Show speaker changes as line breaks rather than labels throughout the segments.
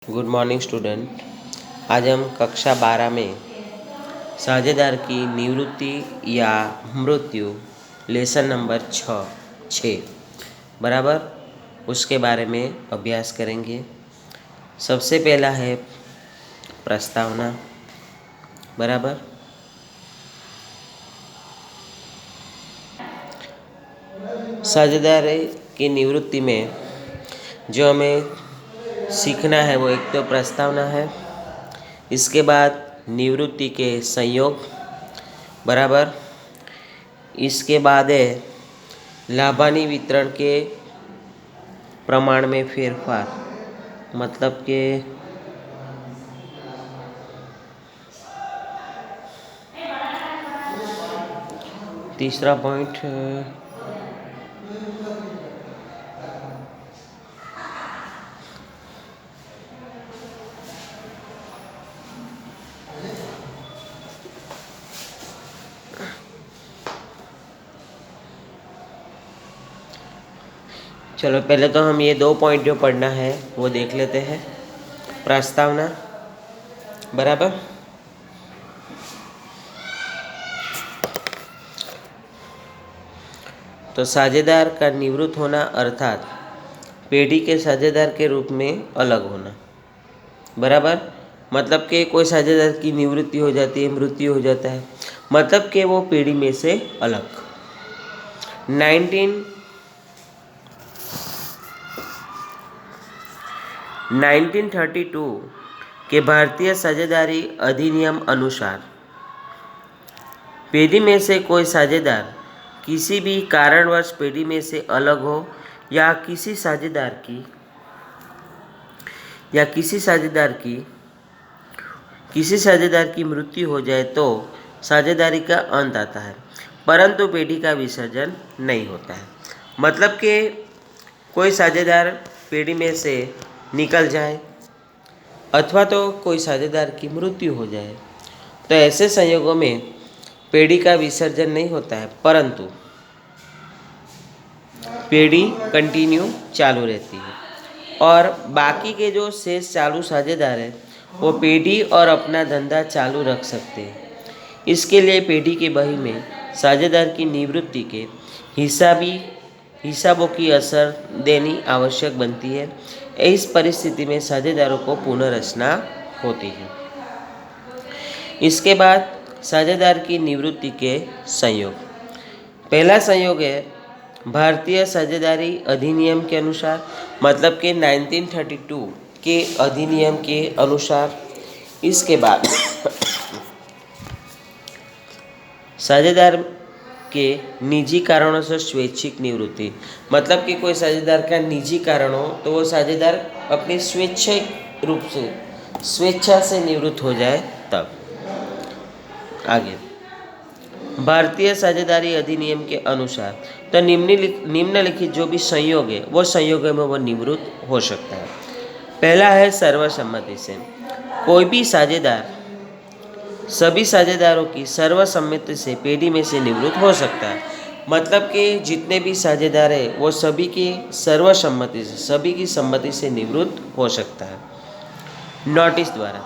Good morning student. आज हम कक्षा 12 में साझेदार की निवृत्ति या मृत्यु लेसन नंबर 6 बराबर उसके बारे में अभ्यास करेंगे। सबसे पहला है प्रस्तावना बराबर। साझेदार की निवृत्ति में जो हमें सीखना है वो एक तो प्रस्तावना है, इसके बाद निवृत्ति के संयोग बराबर, इसके बाद है लाभानी वितरण के प्रमाण में फेरफार, मतलब के तीसरा पॉइंट चलो पहले तो हम ये 2 पॉइंट जो पढ़ना है वो देख लेते हैं। प्रस्तावना बराबर, तो साझेदार का निवृत्त होना अर्थात पेढ़ी के साझेदार के रूप में अलग होना बराबर। मतलब कि कोई साझेदार की निवृत्ति हो जाती है, मृत्यु हो जाता है, मतलब कि वो पेढ़ी में से अलग। 1932 के भारतीय साझेदारी अधिनियम अनुसार पेढ़ी में से कोई साझेदार किसी भी कारणवश पेढ़ी में से अलग हो या किसी साझेदार की मृत्यु हो जाए तो साझेदारी का अंत आता है, परंतु पेढ़ी का विसर्जन नहीं होता है। मतलब कि कोई साझेदार पेढ़ी में से निकल जाए अथवा तो कोई साझेदार की मृत्यु हो जाए तो ऐसे संयोगों में पेढ़ी का विसर्जन नहीं होता है, परंतु पेढ़ी कंटिन्यू चालू रहती है और बाकी के जो शेष चालू साझेदार हैं वो पेढ़ी और अपना धंधा चालू रख सकते हैं। इसके लिए पेढ़ी के बही में साझेदार की निवृत्ति के हिसाबों की असर देनी आवश्यक बनती है। इस परिस्थिति में साझेदारों को पुनर्रचना होती है। इसके बाद साझेदार की निवृत्ति के संयोग। पहला संयोग है भारतीय साझेदारी अधिनियम के अनुसार, मतलब कि 1932 के अधिनियम के अनुसार। इसके बाद साझेदार के निजी कारणों से स्वैच्छिक निवृत्ति, मतलब कि कोई साझेदार का निजी कारण हो तो वो साझेदार अपनी स्वेच्छा से निवृत्त हो जाए तब। आगे भारतीय साझेदारी अधिनियम के अनुसार तो निम्नलिखित जो भी संयोग है वो संयोगों में वो निवृत्त हो सकता है। पहला है सर्वसम्मति से, कोई भी साझेदार सभी साझेदारों की सर्वसम्मति से पेढ़ी में से निवृत्त हो सकता है। मतलब कि जितने भी साझेदार हैं वो सभी की सर्वसम्मति से, सभी की सम्मति से निवृत्त हो सकता है। नोटिस द्वारा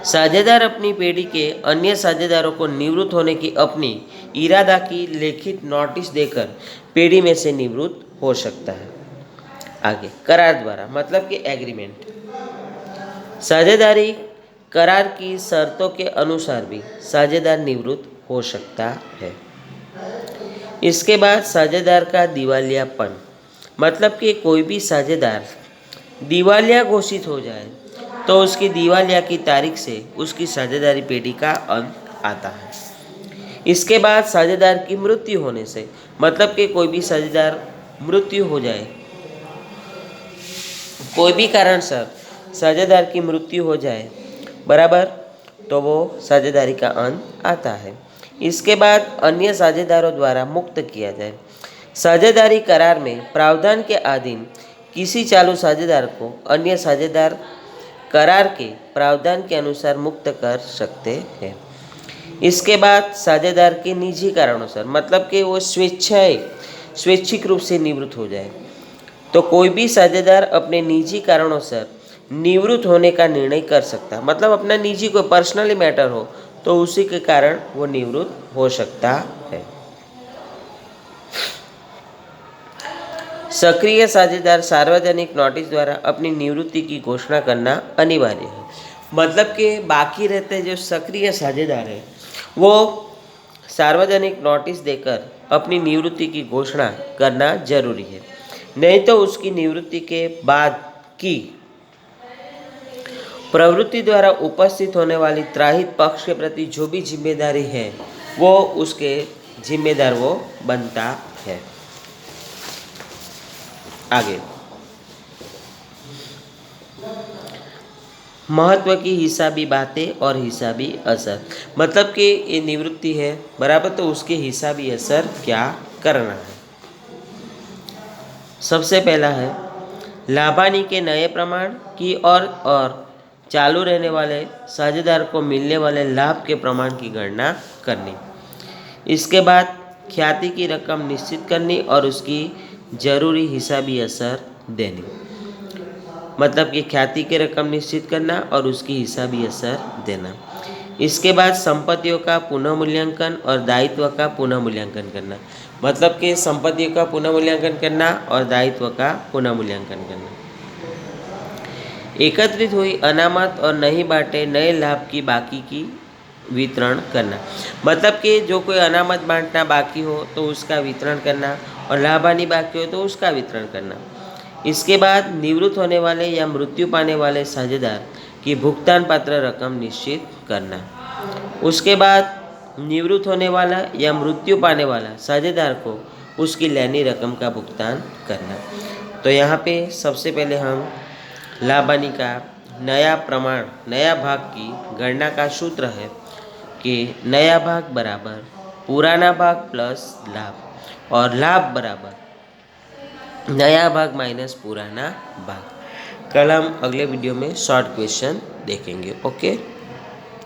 साझेदार अपनी पेढ़ी के अन्य साझेदारों को निवृत्त होने की अपनी इरादा की लिखित नोटिस देकर पेढ़ी में से निवृत्त हो सकता है। आगे करार द्वारा, मतलब कि एग्रीमेंट, साझेदारी करार की शर्तों के अनुसार भी साझेदार निवृत्त हो सकता है। इसके बाद साझेदार का दिवालियापन, मतलब कि कोई भी साझेदार दिवालिया घोषित हो जाए तो उसकी दिवालिया की तारीख से उसकी साझेदारी पेढ़ी का अंत आता है। इसके बाद साझेदार की मृत्यु होने से, मतलब कि कोई भी साझेदार मृत्यु हो जाए, कोई भी कारण से साझेदार की मृत्यु हो जाए बराबर, तो वो साझेदारी का अंत आता है। इसके बाद अन्य साझेदारों द्वारा मुक्त किया जाए। साझेदारी करार में प्रावधान के अधीन किसी चालू साझेदार को अन्य साझेदार करार के प्रावधान के अनुसार मुक्त कर सकते हैं। इसके बाद साझेदार के निजी कारणों से, मतलब कि वो स्वैच्छिक रूप से निवृत्त हो जाए, तो कोई भी साझेदार अपने निजी कारणों से निवृत्त होने का निर्णय कर सकता है। मतलब अपना निजी कोई पर्सनली मैटर हो तो उसी के कारण वो निवृत्त हो सकता है। सक्रिय साझेदार सार्वजनिक नोटिस द्वारा अपनी निवृत्ति की घोषणा करना अनिवार्य है। मतलब कि बाकी रहते जो सक्रिय साझेदार है वो सार्वजनिक नोटिस देकर अपनी निवृत्ति की घोषणा करना जरूरी है, नहीं तो उसकी निवृत्ति के बाद की प्रवृत्ति द्वारा उपस्थित होने वाली त्राहित पक्ष के प्रति जो भी जिम्मेदारी है वो उसके जिम्मेदार वो बनता है। आगे महत्व की हिसाबी बातें और हिसाबी असर। मतलब कि ये निवृत्ति है बराबर, तो उसके हिसाबी असर क्या करना है। सबसे पहला है लाभानी के नए प्रमाण की और चालू रहने वाले साझेदार को मिलने वाले लाभ के प्रमाण की गणना करनी। इसके बाद ख्याति की रकम निश्चित करनी और उसकी जरूरी हिसाबी असर देनी। मतलब कि ख्याति की रकम निश्चित करना और उसकी हिसाबी असर देना। इसके बाद संपत्तियों का पुनः मूल्यांकन और दायित्व का पुनः मूल्यांकन करना। मतलब कि संपत्तियों का पुनः मूल्यांकन करना और दायित्व का पुनः मूल्यांकन करना। एकत्रित हुई अनामत और नहीं बांटे नए लाभ की बाकी की वितरण करना। मतलब कि जो कोई अनामत बांटना बाकी हो तो उसका वितरण करना और लाभानी बाकी हो तो उसका वितरण करना। इसके बाद निवृत्त होने वाले या मृत्यु पाने वाले साझेदार की भुगतान पात्र रकम निश्चित करना। उसके बाद निवृत्त होने वाला या मृत्यु पाने वाला साझेदार को उसकी लेनी रकम का भुगतान करना। तो यहाँ पे सबसे पहले हम लाभानी का नया प्रमाण नया भाग की गणना का सूत्र है कि नया भाग बराबर पुराना भाग प्लस लाभ और लाभ बराबर नया भाग माइनस पुराना भाग। कल हम अगले वीडियो में शॉर्ट क्वेश्चन देखेंगे। ओके।